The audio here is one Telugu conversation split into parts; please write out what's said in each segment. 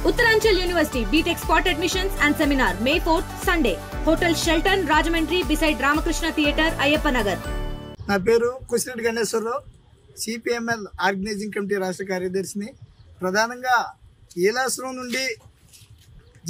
Uttaranchal University BTech Spot Admissions and Seminar May 4th Sunday. Hotel Shelton Rajamandri beside Ramakrishna Theatre, Ayyappa Nagar. నా పేరు కుసిరెడ్డి గణేశ్వరరావు, సిపిఎంఎల్ ఆర్గనైజింగ్ కమిటీ రాష్ట్ర కార్యదర్శిని. ప్రధానంగా ఏలాశ్రం నుండి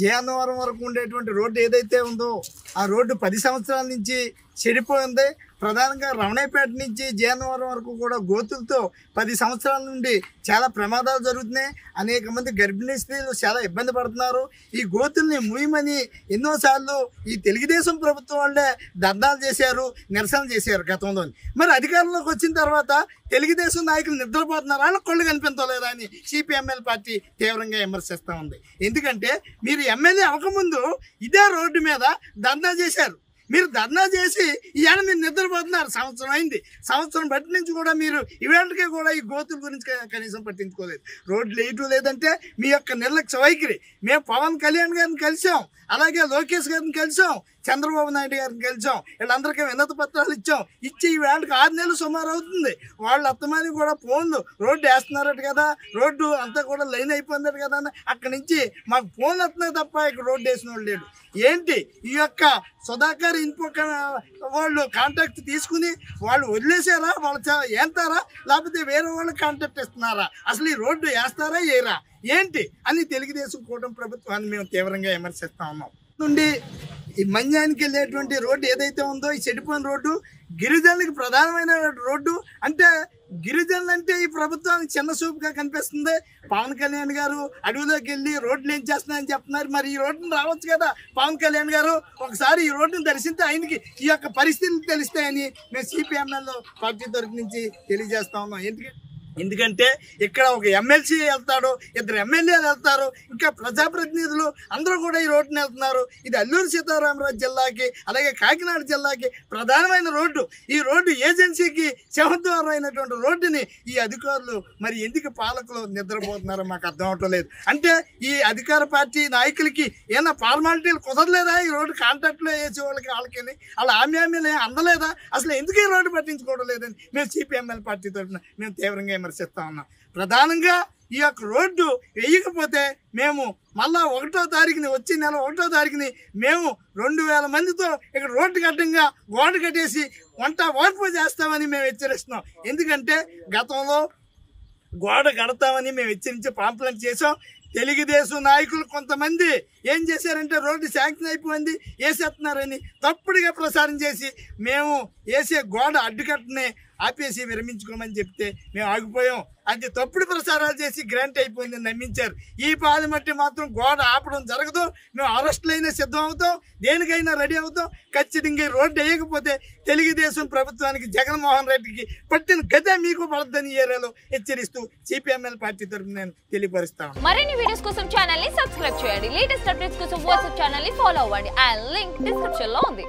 జయన్నవరం వరకు ఉండేటువంటి రోడ్డు ఏదైతే ఉందో ఆ రోడ్డు 10 సంవత్సరాల నుంచి చెడిపోయింది. ప్రధానంగా రమణయ్యపేట నుంచి జయన్నవరం వరకు కూడా గోతులతో 10 సంవత్సరాల నుండి చాలా ప్రమాదాలు జరుగుతున్నాయి. అనేక మంది గర్భిణీ స్త్రీలు చాలా ఇబ్బంది పడుతున్నారు. ఈ గోతుల్ని మూయమని ఎన్నోసార్లు ఈ తెలుగుదేశం ప్రభుత్వం వాళ్ళే ధర్నాలు చేశారు, నిరసన చేశారు గతంలో. మరి అధికారంలోకి వచ్చిన తర్వాత తెలుగుదేశం నాయకులు నిద్రపోతున్నారు, వాళ్ళ కళ్ళు కనిపించలేదా అని సిపిఎంఎల్ పార్టీ తీవ్రంగా విమర్శిస్తూ ఉంది. ఎందుకంటే మీరు ఎమ్మెల్యే అవ్వకముందు ఇదే రోడ్డు మీద ధర్నా చేశారు. మీరు ధర్నా చేసి ఇవాళ మీరు నిద్రపోతున్నారు. సంవత్సరం అయింది. సంవత్సరం బట్టి నుంచి కూడా మీరు ఇవాళకే కూడా ఈ గోతుల గురించి కనీసం పట్టించుకోలేదు. రోడ్లు వేయటం లేదంటే మీ యొక్క నిర్లక్ష్య వైఖరి. మేము పవన్ కళ్యాణ్ గారిని కలిసాం, అలాగే లోకేష్ గారిని కలిసాం, చంద్రబాబు నాయుడు గారిని కలిసాం, వీళ్ళందరికీ వినతి పత్రాలు ఇచ్చి ఈ వేళకి 6 నెలలు సుమారు అవుతుంది. వాళ్ళు అత్తమాని కూడా ఫోన్లు రోడ్డు వేస్తున్నారట కదా, రోడ్డు అంతా కూడా లైన్ అయిపోయిందట కదా అని అక్కడి నుంచి మాకు ఫోన్లు వస్తున్నాయి తప్ప ఇక్కడ రోడ్డు వేసిన వాళ్ళు లేడు. ఏంటి ఈ యొక్క సుధాకర్ ఇన్ఫో వాళ్ళు కాంటాక్ట్ తీసుకుని వాళ్ళు వదిలేసారా, వాళ్ళు ఏంటారా, లేకపోతే వేరే వాళ్ళు కాంటాక్ట్ ఇస్తున్నారా, అసలు ఈ రోడ్డు వేస్తారా వేయరా ఏంటి అని తెలుగుదేశం కూటమి ప్రభుత్వాన్ని మేము తీవ్రంగా విమర్శిస్తా ఉన్నాం. నుండి ఈ మన్యానికి వెళ్ళేటువంటి రోడ్డు ఏదైతే ఉందో ఈ చెడిపోయిన రోడ్డు గిరిజనులకు ప్రధానమైన రోడ్డు. అంటే గిరిజనులు అంటే ఈ ప్రభుత్వానికి చిన్న చూపుగా కనిపిస్తుంది. పవన్ కళ్యాణ్ గారు అడవిలోకి వెళ్ళి రోడ్లు ఏం చేస్తున్నాయని చెప్తున్నారు. మరి ఈ రోడ్డును రావచ్చు కదా పవన్ కళ్యాణ్ గారు, ఒకసారి ఈ రోడ్డును దర్శిస్తే ఆయనకి ఈ యొక్క పరిస్థితులు తెలుస్తాయని మేము సిపిఎంఎల్ పార్టీ తరఫు నుంచి తెలియజేస్తా ఉన్నాం. ఎందుకంటే ఇక్కడ ఒక ఎమ్మెల్సీ వెళ్తాడు, 2 ఎమ్మెల్యేలు వెళ్తారు, ఇంకా ప్రజాప్రతినిధులు అందరూ కూడా ఈ రోడ్డుని వెళ్తున్నారు. ఇది అల్లూరు సీతారామరాజు జిల్లాకి అలాగే కాకినాడ జిల్లాకి ప్రధానమైన రోడ్డు. ఈ రోడ్డు ఏజెన్సీకి సింహద్వారం అయినటువంటి రోడ్డుని ఈ అధికారులు మరి ఎందుకు పాలకులు నిద్రపోతున్నారో మాకు అర్థం అవటం లేదు. అంటే ఈ అధికార పార్టీ నాయకులకి ఏమైనా ఫార్మాలిటీలు కుదరలేదా? ఈ రోడ్డు కాంట్రాక్ట్లో వేసే వాళ్ళకి వాళ్ళ హామీలు అందలేదా? అసలు ఎందుకు ఈ రోడ్డు పట్టించుకోవడం లేదని మేము సిపిఎంఎల్ పార్టీ తరఫున మేము తీవ్రంగా విమర్శిస్తా ఉన్నాం. ప్రధానంగా ఈ యొక్క రోడ్డు వేయకపోతే మేము మళ్ళా 1వ తారీఖుని వచ్చే నెల 1వ తారీఖుని మేము 2000 మందితో ఇక్కడ రోడ్డు కట్టంగా గోడ కట్టేసి ఓర్పు చేస్తామని మేము హెచ్చరిస్తున్నాం. ఎందుకంటే గతంలో గోడ కడతామని మేము హెచ్చరించి పాంప్లెంట్ చేసాం. తెలుగుదేశం నాయకులు కొంతమంది ఏం చేశారంటే రోడ్డు శాంక్షన్ అయిపోయింది వేసేస్తున్నారని తప్పుడుగా ప్రచారం చేసి మేము వేసే గోడ అడ్డుకట్టని ఆపేసి విరమించుకోమని చెప్తే మేము ఆగిపోయాం. అది తప్పుడు ప్రచారాలు చేసి గ్రాంట్ అయిపోయిందని నమ్మించారు. ఈ పాలు మట్టి మాత్రం గోడ ఆపడం జరగదు. మేము అరెస్టులైనా సిద్ధం అవుతాం, దేనికైనా రెడీ అవుతాం. ఖచ్చితంగా రోడ్డు వేయకపోతే తెలుగుదేశం ప్రభుత్వానికి జగన్మోహన్ రెడ్డికి పట్టిన గతే మీకు పడద్దని ఏరియాలో హెచ్చరిస్తూ సిపిఎంఎల్ పార్టీ తరఫున నేను తెలియపరుస్తాను. మరిన్ని వీడియోస్ కోసం ఛానల్ ని సబ్స్క్రైబ్ చేయండి. లేటెస్ట్ అప్డేట్స్ కోసం వాట్సాప్ ఛానల్ ని ఫాలో అవ్వండి. ఆ లింక్ డిస్క్రిప్షన్ లో ఉంది.